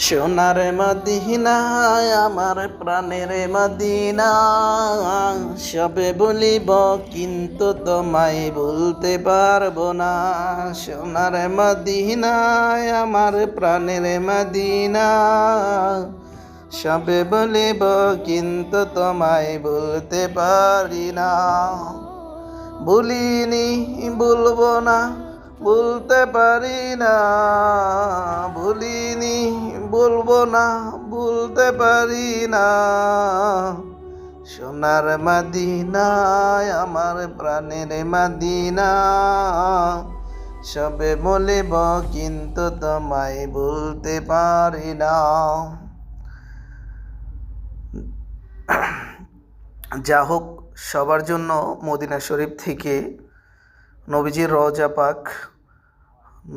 সোনার মদিনা আমার প্রাণের মদিনা, সবে বলিব কিন্তু তোমায় বলতে পারবো না। সোনার মদিনা আমার প্রাণের মদিনা, সবে বলিব কিন্তু তোমায় বলতে পারি না। ভুলিনি, বলবো না, বলতে পারি না। ভুলিনি, বলবো না, বলতে পারি না। সোনার মদিনায় আমার প্রাণের মদিনা, সবে বলিব কিন্তু তোমায় বলতে পারি না। যা হোক, সবার জন্য মদিনা শরীফ থেকে নবীজির রওজা পাক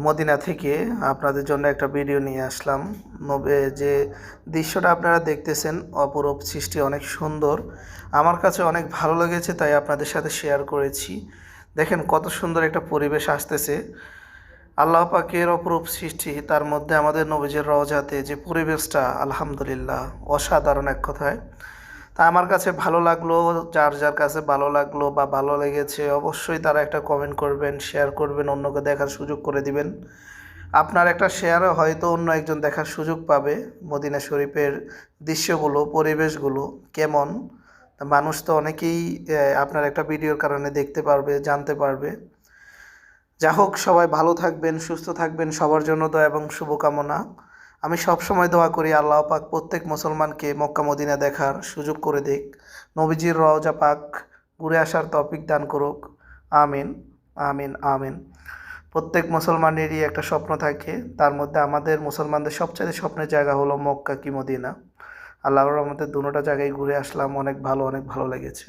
মদিনা থেকে আপনাদের জন্য একটা ভিডিও নিয়ে আসলাম। যে দৃশ্যটা আপনারা দেখতেছেন অপরূপ সৃষ্টি, অনেক সুন্দর, আমার কাছে অনেক ভালো লেগেছে, তাই আপনাদের সাথে শেয়ার করেছি। দেখেন কত সুন্দর একটা পরিবেশ আসতেছে, আল্লাহ পাকের অপরূপ সৃষ্টি, তার মধ্যে আমাদের নবীজির রওজাতে যে পরিবেশটা, আলহামদুলিল্লাহ অসাধারণ এক কথায়। তা আমার কাছে ভালো লাগলো, যার যার কাছে ভালো লাগলো বা ভালো লেগেছে অবশ্যই তারা একটা কমেন্ট করবেন, শেয়ার করবেন, অন্যকে দেখার সুযোগ করে দিবেন। আপনার একটা শেয়ারও হয়তো অন্য একজন দেখার সুযোগ পাবে মদিনা শরীফের দৃশ্যগুলো, পরিবেশগুলো কেমন। মানুষ তো অনেকেই আপনার একটা ভিডিওর কারণে দেখতে পারবে, জানতে পারবে। যা হোক, সবাই ভালো থাকবেন, সুস্থ থাকবেন, সবার জন্য দোয়া এবং শুভকামনা। আমি সবসময় দোয়া করি আল্লাহ পাক প্রত্যেক মুসলমানকে মক্কা মদিনা দেখার সুযোগ করে দিক, নবীজির রওজা পাক ঘুরে আসার তৌফিক দান করুক। আমিন, আমিন, আমিন। প্রত্যেক মুসলমানেরই একটা স্বপ্ন থাকে, তার মধ্যে আমাদের মুসলমানদের সবচেয়ে স্বপ্নের জায়গা হলো মক্কা কি মদিনা। আল্লাহর রহমতে দুটোটা জায়গায় ঘুরে আসলাম, অনেক ভালো লেগেছে।